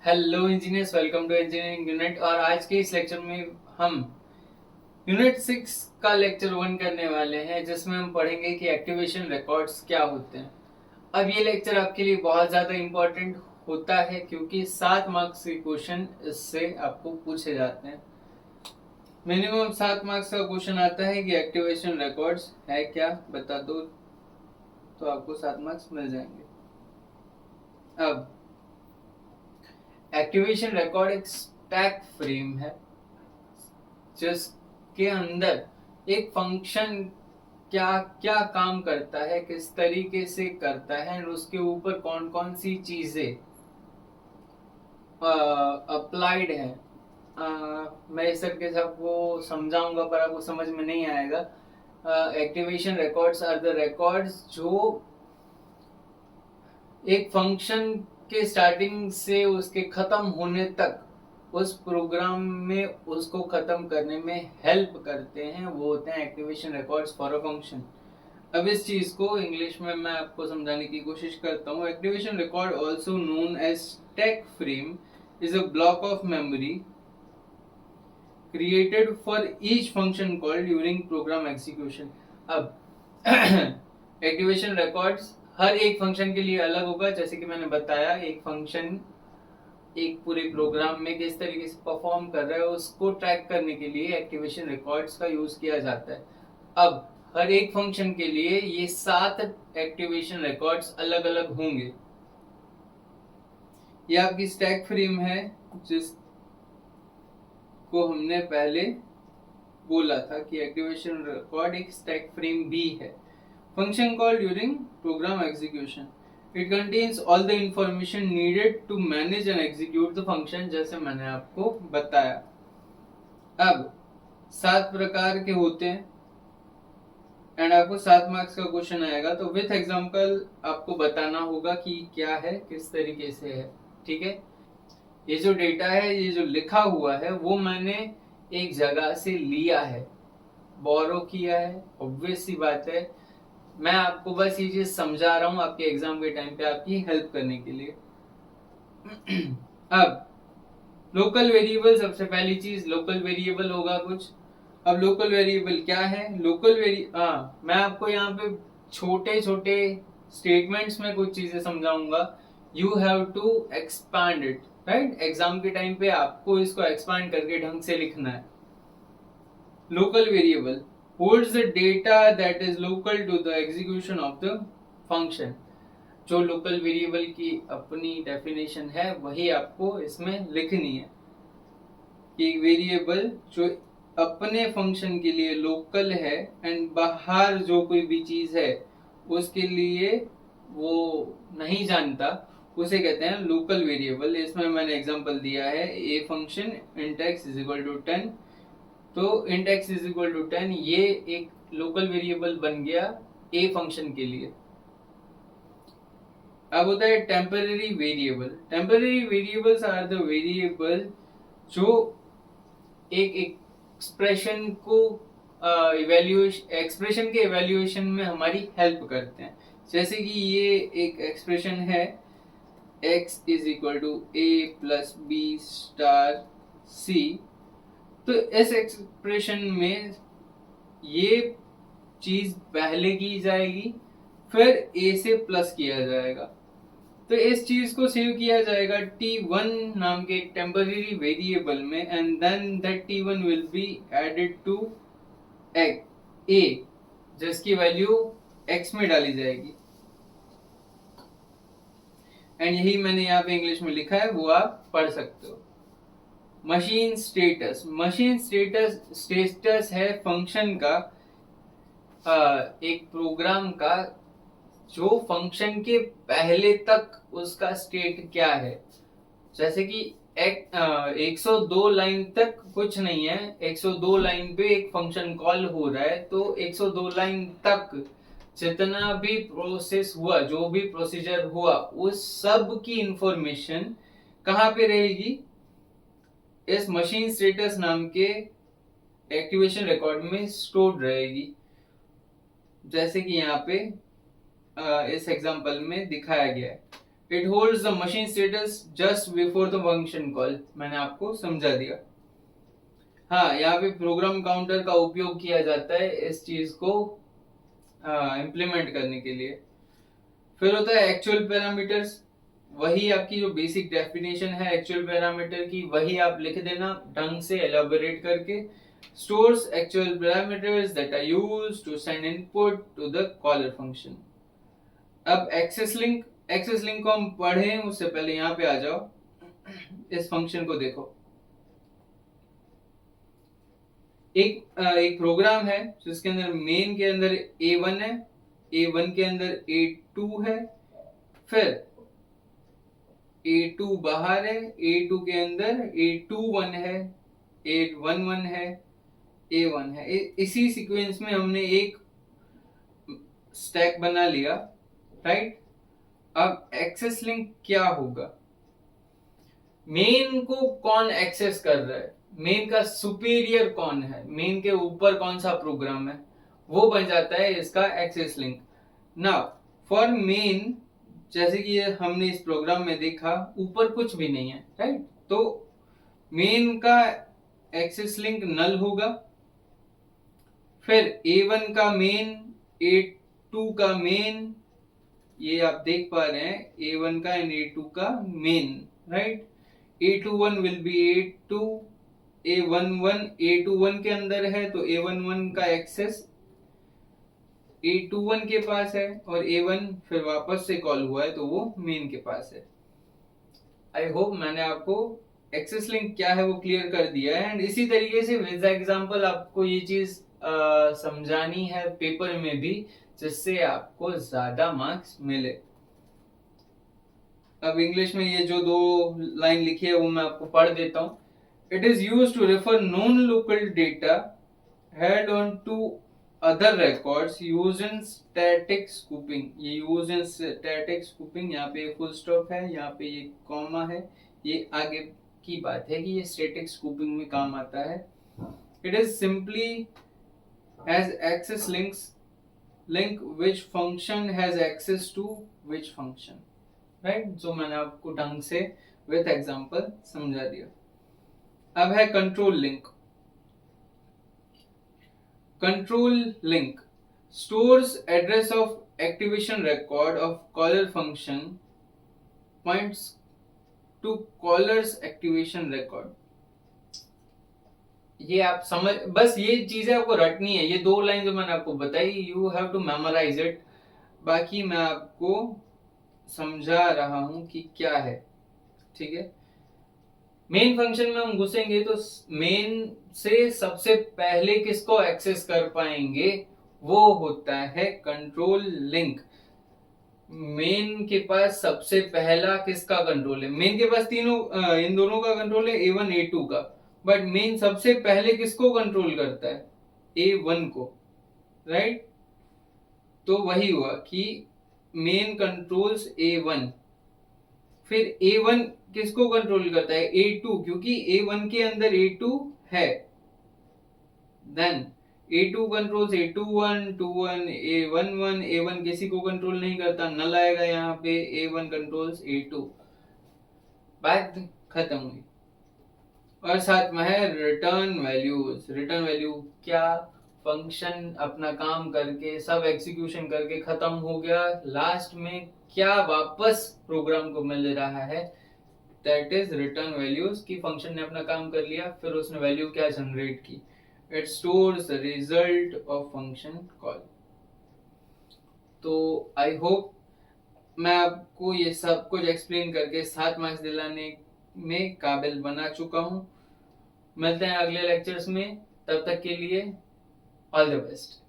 Hello engineers, welcome to engineering unit. और आज के इस लेक्चर में हम यूनिट 6 का लेक्चर 1 करने वाले हैं, जिसमें हम पढ़ेंगे कि एक्टिवेशन रिकॉर्ड्स क्या होते हैं। अब ये लेक्चर आपके लिए बहुत ज़्यादा इम्पोर्टेंट होता है क्योंकि 7 मार्क्स के क्वेश्चन इससे आपको पूछे जाते हैं। मिनिमम 7 मार्क्स का क्वेश्चन आता है कि एक्टिवेशन रिकॉर्ड्स है क्या, बता दो, तो आपको 7 मार्क्स मिल जाएंगे। अब एक्टिवेशन रिकॉर्ड एक स्टैक फ्रेम है जिसके अंदर एक फंक्शन क्या क्या काम करता है, किस तरीके से करता है, और उसके ऊपर कौन कौन सी चीजें अप्लाइड है। मैं इस तरीके से आपको समझाऊंगा पर आपको समझ में नहीं आएगा। Activation records are the records जो एक फंक्शन के स्टार्टिंग से उसके खत्म होने तक उस प्रोग्राम में उसको खत्म करने में हेल्प करते हैं, वो होते हैं activation records for a function. अब इस चीज को इंग्लिश में मैं आपको समझाने की कोशिश करता हूँ। Activation record also known as stack frame is a block of memory created for each function call during program execution. अब एक्टिवेशन रिकॉर्ड्स हर एक फंक्शन के लिए अलग होगा। जैसे कि मैंने बताया, एक फंक्शन एक पूरे प्रोग्राम में किस तरीके से परफॉर्म कर रहा है उसको ट्रैक करने के लिए एक्टिवेशन रिकॉर्ड्स का यूज किया जाता है। अब हर एक फंक्शन के लिए ये 7 एक्टिवेशन रिकॉर्ड्स अलग अलग होंगे। ये आपकी स्टैक फ्रेम है जिसको हमने पहले बोला था कि एक्टिवेशन रिकॉर्ड एक स्टैक फ्रेम भी है। Function call during program execution, it contains all the information needed to manage and execute the function, जैसे मैंने आपको बताया। अब 7 प्रकार के होते हैं एंड आपको 7 मार्क्स का क्वेश्चन आएगा, तो विथ एग्जांपल आपको बताना होगा कि क्या है, किस तरीके से है। ठीक है, ये जो डेटा है, ये जो लिखा हुआ है, वो मैंने एक जगह से लिया है, बोरो किया है। ऑब्वियस सी बात है, मैं आपको बस ये चीज समझा रहा हूँ आपके एग्जाम के टाइम पे आपकी हेल्प करने के लिए। अब लोकल वेरिएबल, सबसे पहली चीज लोकल वेरिएबल होगा कुछ। अब लोकल वेरिएबल क्या है? मैं आपको यहाँ पे छोटे छोटे स्टेटमेंट्स में कुछ चीजें समझाऊंगा। You have to expand it, right. Exam के टाइम पे आपको इसको एक्सपैंड करके ढंग से लिखना है। Local variable holds the data that is local to the execution of the function। जो लोकल वेरिएबल की अपनी डेफिनेशन है वही आपको इसमें लिखनी है कि वेरिएबल जो अपने फंक्शन के लिए लोकल है एंड बाहर जो कोई भी चीज है उसके लिए वो नहीं जानता, उसे कहते हैं लोकल वेरिएबल। इसमें मैंने एग्जांपल दिया है, a function int x is equal to 10। तो int x is equal to 10 ये एक लोकल वेरिएबल बन गया ए फंक्शन के लिए। अब होता है temporary variable. Temporary variables are the variable जो एक एक्सप्रेशन को एक्सप्रेशन के इवेल्युएशन में हमारी हेल्प करते हैं। जैसे कि ये एक एक्सप्रेशन है, x is equal to A plus B star C. तो इस एक्सप्रेशन में ये चीज पहले की जाएगी, फिर a से प्लस किया जाएगा। तो इस चीज को सेव किया जाएगा t1 नाम के एक टेम्पररी वेरिएबल में, and then that t1 will be added to a, जिसकी वैल्यू x में डाली जाएगी। एंड यही मैंने यहाँ पे इंग्लिश में लिखा है, वो आप पढ़ सकते हो। मशीन स्टेटस, मशीन स्टेटस है फंक्शन का, एक प्रोग्राम का जो फंक्शन के पहले तक उसका स्टेट क्या है। जैसे कि 102 लाइन तक कुछ नहीं है, 102 लाइन पे एक फंक्शन कॉल हो रहा है, तो 102 लाइन तक जितना भी प्रोसेस हुआ, जो भी प्रोसीजर हुआ, उस सब की इंफॉर्मेशन कहाँ पे रहेगी? इस मशीन स्टेटस नाम के एक्टिवेशन रिकॉर्ड में स्टोर्ड रहेगी। जैसे कि यहाँ पे इस एग्जांपल में दिखाया गया है। It holds the machine status just before the function call. मैंने आपको समझा दिया। हाँ, यहाँ पे प्रोग्राम काउंटर का उपयोग किया जाता है इस चीज को इम्प्लीमेंट करने के लिए। फिर होता है एक्चुअल पैरामीटर्स। वही आपकी जो बेसिक डेफिनेशन है एक्चुअल पैरामीटर की, वही आप लिख देना ढंग से एलाबोरेट करके। Stores actual parameters that are used to send input to the caller function. अब एक्सेस लिंक को हम पढ़े उससे पहले यहाँ पे आ जाओ, इस फंक्शन को देखो। एक प्रोग्राम है जिसके अंदर मेन के अंदर A1 है, A1 के अंदर A2 है, फिर A2 बाहर है, A2 के अंदर A21 है, A11 है, A1 है। इसी सीक्वेंस में हमने एक स्टैक बना लिया, राइट। अब एक्सेस लिंक क्या होगा? मेन को कौन एक्सेस कर रहा है, मेन का सुपीरियर कौन है, मेन के ऊपर कौन सा प्रोग्राम है, वो बन जाता है इसका access link. Now for main, जैसे कि हमने इस प्रोग्राम में देखा, ऊपर कुछ भी नहीं है, राइट। तो मेन का एक्सेस लिंक नल होगा। फिर A1 का मेन, A2 का मेन, ये आप देख पा रहे हैं A1 का एंड A2 का main, right. A21 will be A2, A11 A21 के अंदर है तो A11 का एक्सेस A21 के पास है, और A1 फिर वापस से कॉल हुआ है तो वो मेन के पास है। आई होप मैंने आपको एक्सेस लिंक क्या है वो क्लियर कर दिया है। एंड इसी तरीके से विद एग्जांपल आपको ये चीज समझानी है पेपर में भी, जिससे आपको ज्यादा मार्क्स मिले। अब इंग्लिश में ये जो दो लाइन लिखी है वो मैं आपको पढ़ देता हूँ। It is used to refer non local data head on to other records used in static scoping. ये यूज्ड इन स्टैटिक स्कूपिंग, यहाँ पे फुल स्टॉप है, यहाँ पे ये कॉमा है, ये आगे की बात है कि ये स्टैटिक स्कूपिंग में काम आता है। It is simply has access link which function has access to which function, right। जो मैंने आपको ढंग से with example समझा दिया। अब है control link. Control link stores address of activation record of caller function points to caller's activation record। ये आप समझ, बस ये चीजें आपको रटनी है, ये दो लाइन जो मैंने आपको बताई, you have to memorise it. बाकी मैं आपको समझा रहा हूं कि क्या है, ठीक है। मेन फंक्शन में हम घुसेंगे तो मेन से सबसे पहले किसको एक्सेस कर पाएंगे, वो होता है कंट्रोल लिंक। मेन के पास सबसे पहला किसका कंट्रोल है? मेन के पास तीनों इन दोनों का कंट्रोल है, A1 A2 का, बट मेन सबसे पहले किसको कंट्रोल करता है? A1 को, राइट। तो वही हुआ कि मेन कंट्रोल्स A1, फिर A1 किसको कंट्रोल करता है? A2, क्योंकि A1 के अंदर A2 है। Then A2 controls A21, 21 A11, A1 किसी को कंट्रोल नहीं करता, नल आएगा यहाँ पे। A1 कंट्रोल्स A2, बात खत्म हुई। और साथ में है रिटर्न वैल्यूज। रिटर्न वैल्यू क्या? फंक्शन अपना काम करके सब एग्जीक्यूशन करके खत्म हो गया, लास्ट में क्या वापस प्रोग्राम को मिल रहा है, दैट इज रिटर्न वैल्यूज। की फंक्शन ने अपना काम कर लिया, फिर उसने वैल्यू क्या जनरेट की? It stores the result of function call. तो आई होप मैं आपको ये सब कुछ एक्सप्लेन करके 7 मार्क्स दिलाने में काबिल बना चुका हूं। मिलते हैं अगले लेक्चर्स में, तब तक के लिए ऑल द बेस्ट।